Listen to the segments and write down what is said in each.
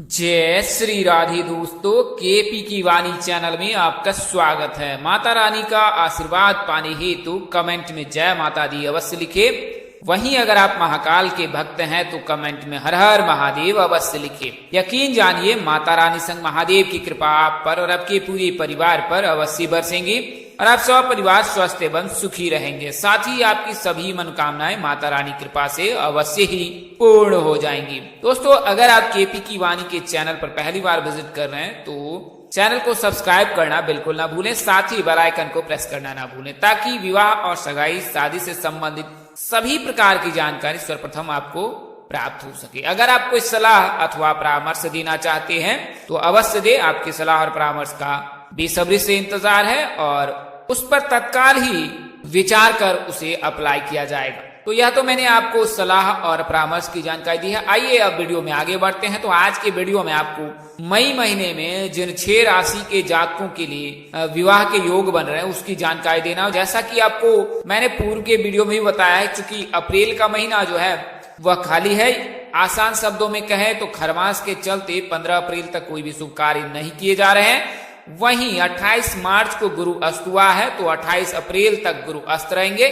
जय श्री राधे दोस्तों, केपी की वाणी चैनल में आपका स्वागत है। माता रानी का आशीर्वाद पाने हेतु कमेंट में जय माता दी अवश्य लिखे। वहीं अगर आप महाकाल के भक्त हैं तो कमेंट में हर हर महादेव अवश्य लिखे। यकीन जानिए माता रानी संग महादेव की कृपा आप पर और आपके पूरे परिवार पर अवश्य बरसेंगी और आप सब परिवार स्वस्थ एवं सुखी रहेंगे। साथ ही आपकी सभी मनोकामनाएं माता रानी कृपा से अवश्य ही पूर्ण हो जाएंगी। दोस्तों, अगर आप केपी की वाणी के चैनल पर पहली बार विजिट कर रहे हैं तो चैनल को सब्सक्राइब करना बिल्कुल ना भूलें। साथ ही बेल आइकन को प्रेस करना ना भूलें ताकि विवाह और सगाई शादी से संबंधित सभी प्रकार की जानकारी सर्वप्रथम आपको प्राप्त हो सके। अगर आप कोई सलाह अथवा परामर्श देना चाहते हैं तो अवश्य दे। आपकी सलाह और परामर्श का बेसब्री से इंतजार है और उस पर तत्काल ही विचार कर उसे अप्लाई किया जाएगा। तो यह तो मैंने आपको सलाह और परामर्श की जानकारी दी है। आइए अब वीडियो में आगे बढ़ते हैं। तो आज के वीडियो में आपको मई महीने में जिन 6 राशि के जातकों के लिए विवाह के योग बन रहे हैं उसकी जानकारी देना। जैसा कि आपको मैंने पूर्व के वीडियो में भी बताया है, चूंकि अप्रैल का महीना जो है वह खाली है। आसान शब्दों में कहें तो खरमास के चलते 15 अप्रैल तक कोई भी शुभ कार्य नहीं किए जा रहे हैं। वहीं 28 मार्च को गुरु अस्त हुआ है तो 28 अप्रैल तक गुरु अस्त रहेंगे।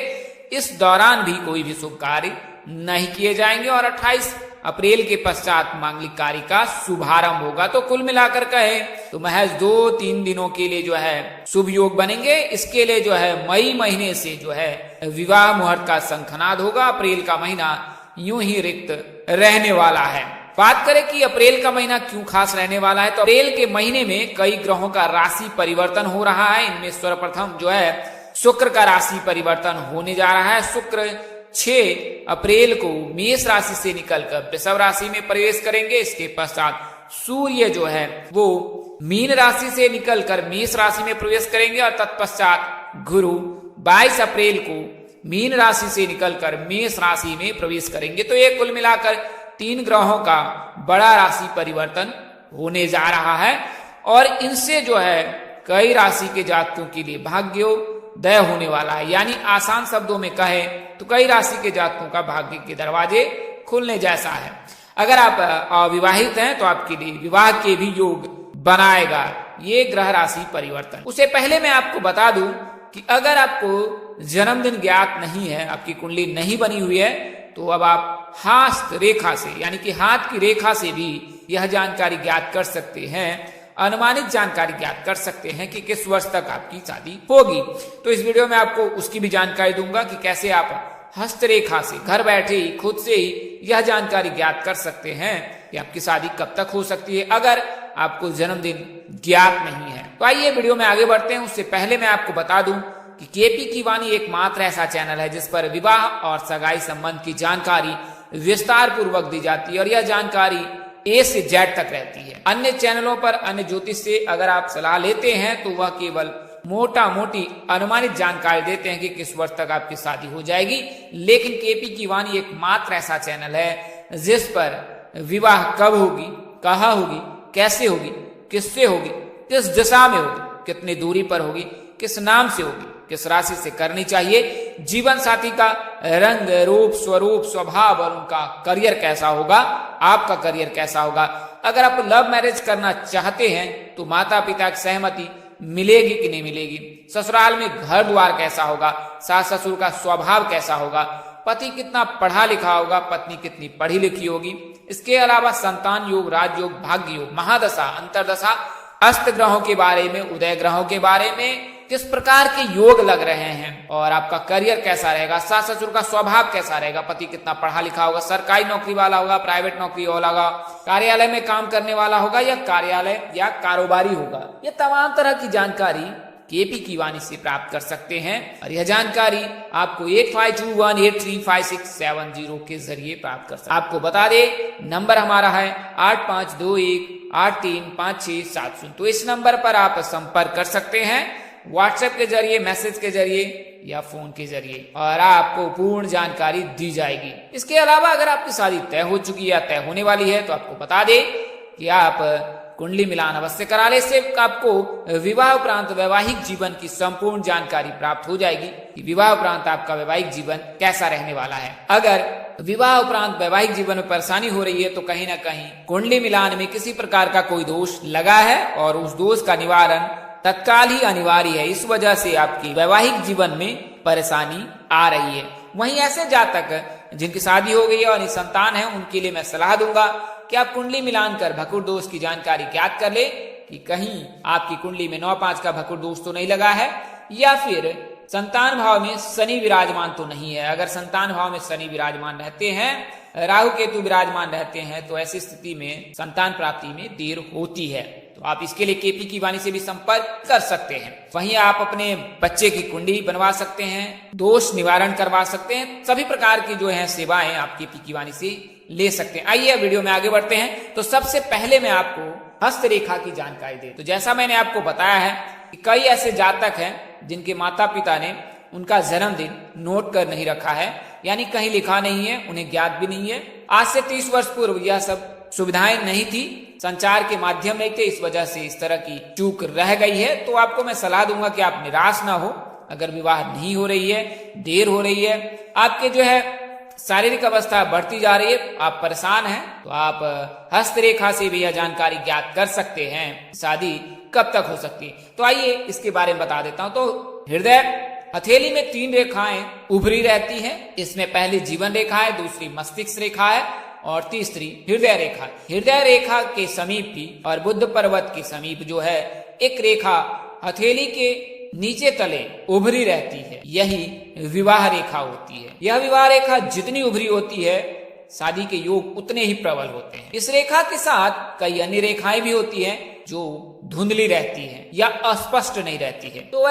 इस दौरान भी कोई भी शुभ कार्य नहीं किए जाएंगे और 28 अप्रैल के पश्चात मांगलिक कार्य का शुभारंभ होगा। तो कुल मिलाकर कहे तो महज 2-3 दिनों के लिए जो है शुभ योग बनेंगे। इसके लिए जो है मई महीने से जो है विवाह मुहूर्त का शंखनाद होगा। अप्रैल का महीना यूं ही रिक्त रहने वाला है। बात करें कि अप्रैल का महीना क्यों खास रहने वाला है, तो अप्रैल के महीने में कई ग्रहों का राशि परिवर्तन हो रहा है। इनमें सर्वप्रथम जो है शुक्र का राशि परिवर्तन होने जा रहा है। शुक्र 6 अप्रैल को मेष राशि से निकलकर वृषभ राशि में प्रवेश करेंगे। इसके पश्चात सूर्य जो है वो मीन राशि से निकलकर मेष राशि में प्रवेश करेंगे और तत्पश्चात गुरु 22 अप्रैल को मीन राशि से निकलकर मेष राशि में प्रवेश करेंगे। तो ये कुल मिलाकर 3 ग्रहों का बड़ा राशि परिवर्तन होने जा रहा है और इनसे जो है कई राशि के जातकों के लिए भाग्योदय होने वाला है। यानी आसान शब्दों में कहे तो कई राशि के जातकों का भाग्य के दरवाजे खुलने जैसा है। अगर आप अविवाहित हैं तो आपके लिए विवाह के भी योग बनाएगा ये ग्रह राशि परिवर्तन। उससे पहले मैं आपको बता दूं कि अगर आपको जन्मदिन ज्ञात नहीं है, आपकी कुंडली नहीं बनी हुई है, तो अब आप हस्त रेखा से यानी कि हाथ की रेखा से भी यह जानकारी ज्ञात कर सकते हैं, अनुमानित जानकारी ज्ञात कर सकते हैं कि किस वर्ष तक आपकी शादी होगी। तो इस वीडियो में आपको उसकी भी जानकारी दूंगा कि कैसे आप हस्त रेखा से घर बैठे ही खुद से ही यह जानकारी ज्ञात कर सकते हैं कि आपकी शादी कब तक हो सकती है अगर आपको जन्मदिन ज्ञात नहीं है। तो आइए वीडियो में आगे बढ़ते हैं। उससे पहले मैं आपको बता दूं कि केपी की वाणी एकमात्र ऐसा चैनल है जिस पर विवाह और सगाई संबंध की जानकारी विस्तार पूर्वक दी जाती है और यह जानकारी A से Z तक रहती है। अन्य चैनलों पर अन्य ज्योतिष से अगर आप सलाह लेते हैं तो वह केवल मोटा मोटी अनुमानित जानकारी देते हैं कि किस वर्ष तक आपकी शादी हो जाएगी। लेकिन केपी की वाणी एकमात्र ऐसा चैनल है जिस पर विवाह कब होगी, कहाँ होगी, कैसे होगी, किससे होगी, किस दिशा में होगी, कितनी दूरी पर होगी, किस नाम से होगी, किस राशि से करनी चाहिए, जीवन साथी का रंग रूप स्वरूप स्वभाव और उनका करियर कैसा होगा, आपका करियर कैसा होगा, अगर आप लव मैरिज करना चाहते हैं तो माता पिता की सहमति मिलेगी कि नहीं मिलेगी, ससुराल में घर द्वार कैसा होगा, सास ससुर का स्वभाव कैसा होगा, पति कितना पढ़ा लिखा होगा, पत्नी कितनी पढ़ी लिखी होगी, इसके अलावा संतान योग, राजयोग, भाग्य योग, महादशा, अंतरदशा, अस्त ग्रहों के बारे में, उदय ग्रहों के बारे में किस प्रकार के योग लग रहे हैं और आपका करियर कैसा रहेगा, सास ससुर का स्वभाव कैसा रहेगा, पति कितना पढ़ा लिखा होगा, सरकारी नौकरी वाला होगा, प्राइवेट नौकरी वाला होगा, कार्यालय में काम करने वाला होगा या कार्यालय या कारोबारी होगा, ये तमाम तरह की जानकारी केपी की वाणी से प्राप्त कर सकते हैं और यह जानकारी आपको 8521835670 के जरिए प्राप्त कर सकते हैं। आपको बता दे नंबर हमारा है 8521835670। तो इस नंबर पर आप संपर्क कर सकते हैं व्हाट्सएप के जरिए, मैसेज के जरिए या फोन के जरिए और आपको पूर्ण जानकारी दी जाएगी। इसके अलावा अगर आपकी शादी तय हो चुकी है या तय होने वाली है तो आपको बता दे कि आप कुंडली मिलान अवश्य करा ले। इससे आपको विवाह उपरांत वैवाहिक जीवन की संपूर्ण जानकारी प्राप्त हो जाएगी कि विवाह उपरांत आपका वैवाहिक जीवन कैसा रहने वाला है। अगर विवाह उपरांत वैवाहिक जीवन में परेशानी हो रही है तो कहीं ना कहीं कुंडली मिलान में किसी प्रकार का कोई दोष लगा है और उस दोष का निवारण तत्काल ही अनिवार्य है। इस वजह से आपकी वैवाहिक जीवन में परेशानी आ रही है। वहीं ऐसे जातक जिनकी शादी हो गई है और निसंतान है, उनके लिए मैं सलाह दूंगा कि आप कुंडली मिलान कर भकुर दोष की जानकारी ज्ञात कर ले कि कहीं आपकी कुंडली में 9-5 का भकुर दोष तो नहीं लगा है, या फिर संतान भाव में शनि विराजमान तो नहीं है। अगर संतान भाव में शनि विराजमान रहते हैं, राहु केतु विराजमान रहते हैं, तो ऐसी स्थिति में संतान प्राप्ति में देर होती है। तो आप इसके लिए केपी की वाणी से भी संपर्क कर सकते हैं। वहीं आप अपने बच्चे की कुंडली बनवा सकते हैं, दोष निवारण करवा सकते हैं। सभी प्रकार की जो है सेवाएं आप केपी की वाणी से ले सकते हैं। आइए वीडियो में आगे बढ़ते हैं। तो सबसे पहले मैं आपको हस्तरेखा की जानकारी दे। तो जैसा मैंने आपको बताया है कि कई ऐसे जातक हैं जिनके माता पिता ने उनका जन्मदिन नोट कर नहीं रखा है, यानी कहीं लिखा नहीं है, उन्हें ज्ञात भी नहीं है। आज से 30 वर्ष पूर्व यह सब सुविधाएं नहीं थी, संचार के माध्यम नहीं थे, इस वजह से इस तरह की चूक रह गई है। तो आपको मैं सलाह दूंगा कि आप निराश ना हो। अगर विवाह नहीं हो रही है, देर हो रही है, आपके जो है शारीरिक अवस्था बढ़ती जा रही है, आप परेशान हैं, तो आप हस्तरेखा से भी यह जानकारी ज्ञात कर सकते हैं शादी कब तक हो सकती है। तो आइए इसके बारे में बता देता हूं। तो हृदय हथेली में 3 रेखाएं उभरी रहती हैं। इसमें पहली जीवन रेखा है, दूसरी मस्तिष्क रेखा है और तीसरी हृदय रेखा। हृदय रेखा के समीप भी और बुद्ध पर्वत के समीप जो है एक रेखा हथेली के नीचे तले उभरी रहती है, यही विवाह रेखा होती है। यह विवाह रेखा जितनी उभरी होती है, शादी के योग उतने ही प्रबल होते हैं। इस रेखा के साथ कई अन्य रेखाएं भी होती हैं जो धुंधली रहती हैं या अस्पष्ट नहीं रहती है। तो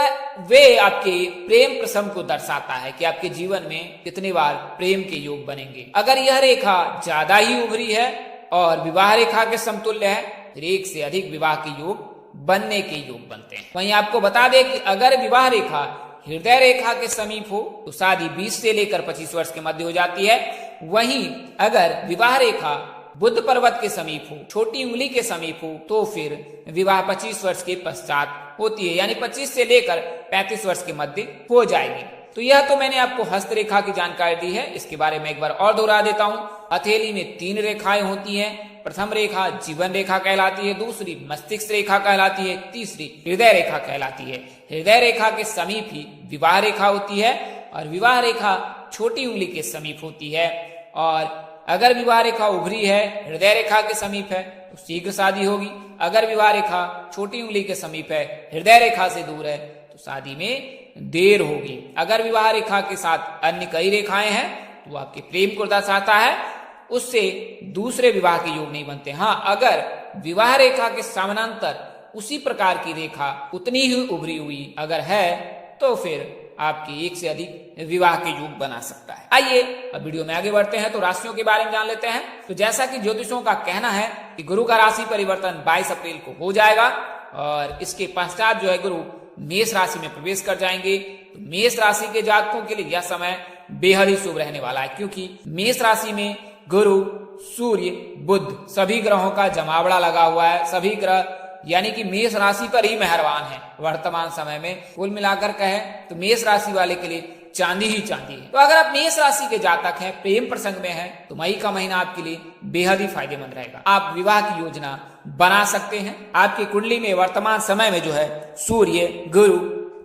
वे आपके प्रेम प्रसंग को दर्शाता है कि आपके जीवन में कितनी बार प्रेम के योग बनेंगे। अगर यह रेखा ज्यादा ही उभरी है और विवाह रेखा के समतुल्य है, फिर 1 से अधिक विवाह के योग बनने के योग बनते हैं। वहीं आपको बता दें कि अगर विवाह रेखा हृदय रेखा के समीप हो तो शादी 20 से लेकर 25 वर्ष के मध्य हो जाती है। वहीं अगर विवाह रेखा बुद्ध पर्वत के समीप हो, छोटी उंगली के समीप हो, तो फिर विवाह 25 वर्ष के पश्चात होती है, यानी 25 से लेकर 35 वर्ष के मध्य हो जाएगी। तो यह तो मैंने आपको हस्तरेखा की जानकारी दी है। इसके बारे में एक बार और दोहरा देता हूं। हथेली में 3 रेखाएं होती हैं। प्रथम रेखा जीवन रेखा कहलाती है, दूसरी मस्तिष्क रेखा कहलाती है, तीसरी हृदय रेखा कहलाती है। हृदय रेखा के समीप ही विवाह रेखा होती है और विवाह रेखा छोटी उंगली के समीप होती है। और अगर विवाह रेखा उभरी है, हृदय रेखा के समीप है, तो शीघ्र शादी होगी। अगर विवाह रेखा छोटी उंगली के समीप है, हृदय रेखा से दूर है, तो शादी में देर होगी। अगर विवाह रेखा के साथ अन्य कई रेखाएं हैं तो आपके प्रेम को दर्शाता है, उससे दूसरे विवाह के योग नहीं बनते। हाँ, अगर विवाह रेखा के समानांतर उसी प्रकार की रेखा उतनी ही उभरी हुई अगर है, तो फिर आपके 1 से अधिक विवाह के योग बना सकता है। आइए अब वीडियो में आगे बढ़ते हैं तो राशियों के बारे में जान लेते हैं। तो जैसा कि ज्योतिषों का कहना है कि गुरु का राशि परिवर्तन 22 अप्रैल को हो जाएगा और इसके पश्चात जो है गुरु मेष राशि में प्रवेश कर जाएंगे। तो मेष राशि के जातकों के लिए यह समय बेहद ही शुभ रहने वाला है, क्योंकि मेष राशि में गुरु, सूर्य, बुध सभी ग्रहों का जमावड़ा लगा हुआ है। सभी ग्रह यानी कि मेष राशि पर ही मेहरबान है वर्तमान समय में। कुल मिलाकर कहे तो मेष राशि वाले के लिए चांदी ही चांदी है। तो अगर आप मेष राशि के जातक हैं, प्रेम प्रसंग में हैं, तो मई का महीना आपके लिए बेहद ही फायदेमंद रहेगा। आप विवाह की योजना बना सकते हैं। आपकी कुंडली में वर्तमान समय में जो है सूर्य, गुरु,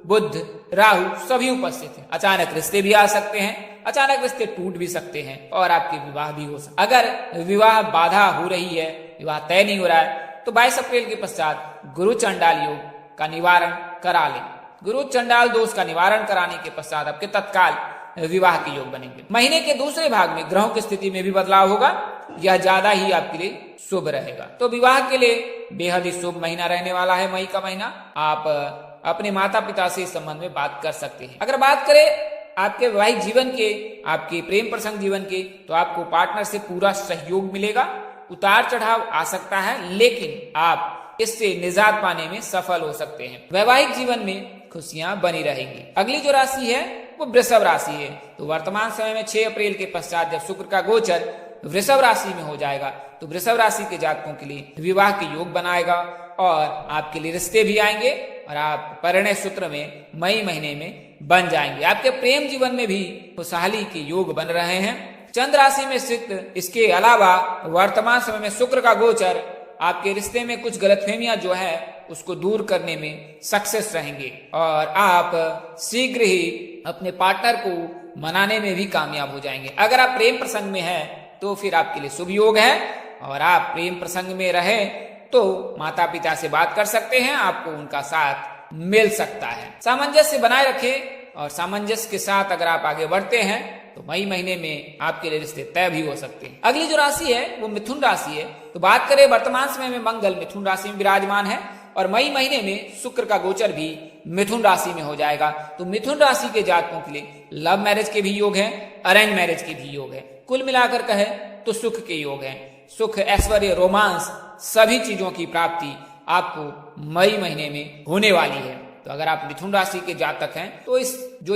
बुध, राहु सभी उपस्थित हैं। अचानक रिश्ते भी आ सकते हैं, अचानक रिश्ते टूट भी सकते हैं और आपके विवाह भी हो सकते हैं। अगर विवाह बाधा हो रही है, विवाह तय नहीं हो रहा है, तो 22 अप्रैल के पश्चात गुरु चंडाल योग का निवारण करा लें। गुरु चंडाल दोष का निवारण कराने के पश्चात आपके तत्काल विवाह के योग बनेंगे। महीने के दूसरे भाग में ग्रहों की स्थिति में भी बदलाव होगा, यह ज्यादा ही आपके लिए शुभ रहेगा। तो विवाह के लिए बेहद ही शुभ महीना रहने वाला है मई का महीना। आप अपने माता पिता से इस संबंध में बात कर सकते हैं। अगर बात करें आपके वैवाहिक जीवन के, आपके प्रेम प्रसंग जीवन के, तो आपको पार्टनर से पूरा सहयोग मिलेगा। उतार चढ़ाव आ सकता है, लेकिन आप इससे निजात पाने में सफल हो सकते हैं। वैवाहिक जीवन में खुशियां बनी रहेंगी। अगली जो राशि है वो वृषभ राशि है। तो वर्तमान समय में 6 अप्रैल के पश्चात जब शुक्र का गोचर वृषभ राशि में हो जाएगा तो वृषभ राशि के जातकों के लिए विवाह के योग बनाएगा और आपके लिए रिश्ते भी आएंगे और आप परिणय सूत्र में मई महीने में बन जाएंगे। आपके प्रेम जीवन में भी खुशहाली के योग बन रहे हैं। चंद्र राशि में स्थित इसके अलावा वर्तमान समय में शुक्र का गोचर आपके रिश्ते में कुछ गलतफहमियां जो है उसको दूर करने में सक्सेस रहेंगे और आप शीघ्र ही अपने पार्टनर को मनाने में भी कामयाब हो जाएंगे। अगर आप प्रेम प्रसंग में हैं तो फिर आपके लिए शुभ योग है और आप प्रेम प्रसंग में रहे तो माता पिता से बात कर सकते हैं, आपको उनका साथ मिल सकता है। सामंजस्य बनाए रखें और सामंजस्य के साथ अगर आप आगे बढ़ते हैं तो मई महीने में आपके लिए रिश्ते तय भी हो सकते हैं। अगली जो राशि है वो मिथुन राशि है। तो बात करें वर्तमान समय में मंगल मिथुन राशि में विराजमान है और मई महीने में शुक्र का गोचर भी मिथुन राशि में हो जाएगा। तो मिथुन राशि के जातकों के लिए लव मैरिज के भी योग हैं, अरेंज मैरिज के भी योग है। कुल मिलाकर कहे तो सुख के योग हैं। सुख, ऐश्वर्य, रोमांस सभी चीजों की प्राप्ति आपको मई महीने में होने वाली है। तो अगर आप मिथुन राशि के जातक हैं तो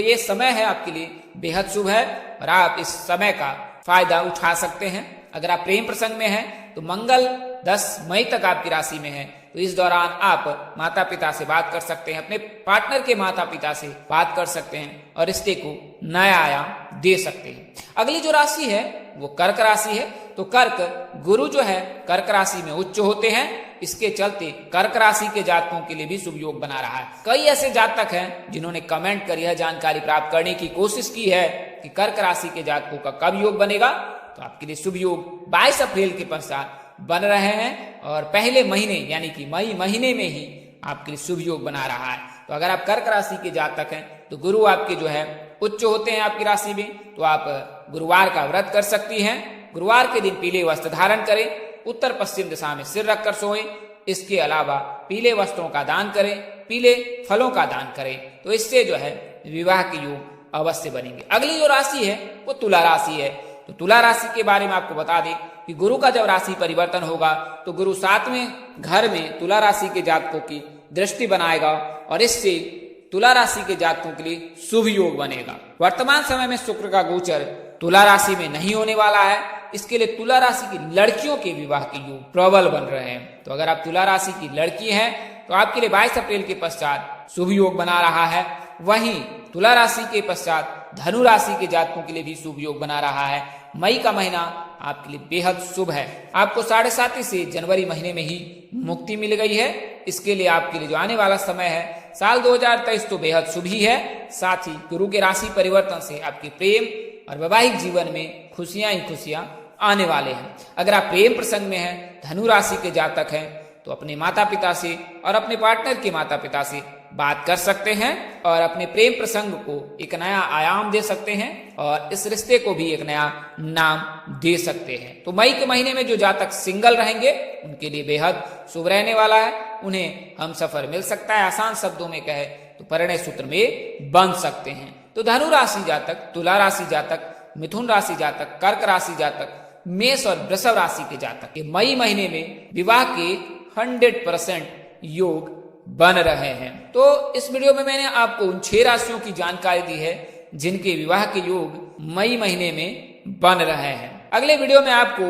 ये समय है आपके लिए बेहद शुभ है और आप इस समय का फायदा उठा सकते हैं। अगर आप प्रेम प्रसंग में हैं तो मंगल 10 मई तक आपकी राशि में है तो इस दौरान आप माता पिता से बात कर सकते हैं, अपने पार्टनर के माता पिता से बात कर सकते हैं और रिश्ते को नया आयाम दे सकते हैं। अगली जो राशि है वो कर्क राशि है। तो कर्क गुरु जो है कर्क राशि में उच्च होते हैं, इसके चलते कर्क राशि के जातकों के लिए भी शुभ योग बना रहा है। कई ऐसे जातक हैं जिन्होंने कमेंट कर यह जानकारी प्राप्त करने की कोशिश की है कि कर्क राशि के जातकों का कब योग बनेगा। तो आपके लिए शुभ योग 22 अप्रैल के पश्चात बन रहे हैं और पहले महीने यानी कि मई महीने में ही आपके लिए शुभ योग बना रहा है। तो अगर आप कर्क राशि के जातक हैं तो गुरु आपके जो है उच्च होते हैं आपकी राशि में, तो आप गुरुवार का व्रत कर सकती हैं। गुरुवार के दिन पीले वस्त्र धारण करें, उत्तर पश्चिम दिशा में सिर रखकर सोएं। इसके अलावा पीले वस्त्रों का दान करें, पीले फलों का दान करें, तो इससे जो है विवाह के योग अवश्य बनेंगे। अगली जो राशि है वो तुला राशि है। तो तुला राशि के बारे में आपको बता दें कि गुरु का जब राशि परिवर्तन होगा तो गुरु 7वें घर में तुला राशि के जातकों की दृष्टि बनाएगा और इससे तुला राशि के जातकों के लिए शुभ योग बनेगा। वर्तमान समय में शुक्र का गोचर तुला राशि में नहीं होने वाला है, इसके लिए तुला राशि की लड़कियों के विवाह के योग प्रबल बन रहे हैं। तो अगर आप तुला राशि की लड़की हैं तो आपके लिए 22 अप्रैल के पश्चात शुभ योग बना रहा है। वहीं तुला राशि के पश्चात धनु राशि के जातकों के लिए भी शुभ योग बना रहा है। मई का महीना आपके लिए बेहद शुभ है। आपको 7.5 से जनवरी महीने में ही मुक्ति मिल गई है। इसके लिए आपके लिए जो आने वाला समय है साल 2023 तो बेहद शुभ ही है। साथ ही गुरु के राशि परिवर्तन से आपके प्रेम और वैवाहिक जीवन में खुशियां ही खुशियां आने वाले हैं। अगर आप प्रेम प्रसंग में हैं, धनु राशि के जातक हैं, तो अपने माता पिता से और अपने पार्टनर के माता पिता से बात कर सकते हैं और अपने प्रेम प्रसंग को एक नया आयाम दे सकते हैं और इस रिश्ते को भी एक नया नाम दे सकते हैं। तो मई के महीने में जो जातक सिंगल रहेंगे उनके लिए बेहद शुभ रहने वाला है। उन्हें हम सफर मिल सकता है, आसान शब्दों में कहे तो परिणय सूत्र में बन सकते हैं। तो धनु राशि जातक, तुला राशि जातक, मिथुन राशि जातक, कर्क राशि जातक, मेष और वृषभ राशि के जातक के मई महीने में विवाह के 100% योग बन रहे हैं। तो इस वीडियो में मैंने आपको उन 6 राशियों की जानकारी दी है जिनके विवाह के योग मई महीने में बन रहे हैं। अगले वीडियो में आपको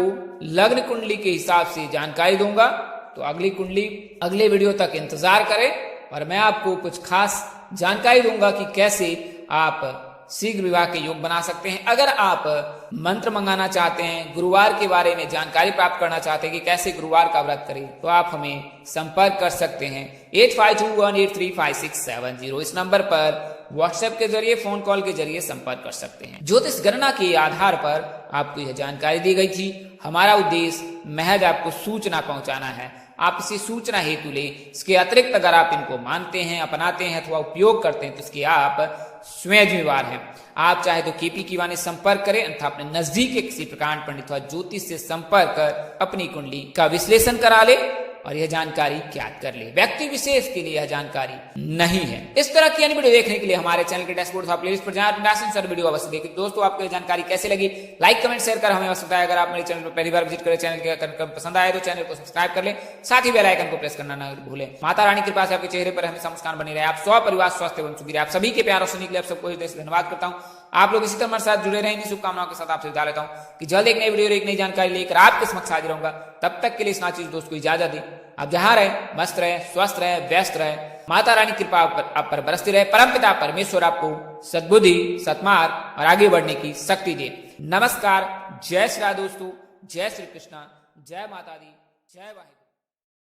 लग्न कुंडली के हिसाब से जानकारी दूंगा, तो अगली कुंडली अगले वीडियो तक इंतजार करें और मैं आपको कुछ खास जानकारी दूंगा कि कैसे आप शीघ्र विवाह के योग बना सकते हैं। अगर आप मंत्र मंगाना चाहते हैं, गुरुवार के बारे में जानकारी प्राप्त करना चाहते हैं कि कैसे गुरुवार का व्रत करें, तो आप हमें संपर्क कर सकते हैं 8521835670। इस नंबर पर व्हाट्सएप के जरिए, फोन कॉल के जरिए संपर्क कर सकते हैं। ज्योतिष गणना के आधार पर आपको यह जानकारी दी गई थी। हमारा उद्देश्य महज आपको सूचना पहुंचाना है, आप इसे सूचना हेतु ले। इसके अतिरिक्त अगर आप इनको मानते हैं, अपनाते हैं अथवा उपयोग करते हैं तो इसके आप स्वयं जिम्मेवार हैं। आप चाहे तो केपी की वाणी संपर्क करें अथवा अपने नजदीक के किसी प्रकांड पंडित अथवा ज्योतिष से संपर्क कर अपनी कुंडली का विश्लेषण करा ले और यह जानकारी ज्ञात कर ले। व्यक्ति विशेष के लिए यह जानकारी नहीं है। इस तरह की अन्य वीडियो देखने के लिए हमारे चैनल के डैशबोर्ड अथवा प्लेलिस्ट पर जाएं, सर वीडियो अवश्य देखें। दोस्तों, आपको यह जानकारी कैसे लगी लाइक कमेंट शेयर कर हमें अवश्य बताएं। अगर आप मेरे चैनल पर पहली बार विजिट करें, चैनल के पसंद आए तो चैनल को सब्सक्राइब कर लें, साथ ही बेल आइकन को प्रेस करना न भूलें। माता रानी कृपा से आपके चेहरे पर हमेशा मुस्कान बनी रहे, आप स्व परिवार स्वस्थ एवं सुखी रहे। आप सभी के प्यार और सुनने के लिए आप सबको धन्यवाद करता हूँ। आप लोग इसी तरह हमारे साथ जुड़े रहें। इन्हीं शुभकामनाओं के साथ आपसे विदा लेता हूं कि जल्द एक नई वीडियो और एक नई जानकारी लेकर आपके समक्ष हाजिर रहूंगा। तब तक के लिए इस नाचीज दोस्त को इजाजत दें। आप जहां रहे मस्त रहे, स्वस्थ रहे, व्यस्त रहे। माता रानी कृपा आप पर बरसती रहे। परमपिता परमेश्वर आपको सद्बुद्धि, सत्मार्ग और आगे बढ़ने की शक्ति दे। नमस्कार, जय श्री राधे दोस्तों, जय श्री कृष्णा, जय माता दी, जय वाहिगुरु।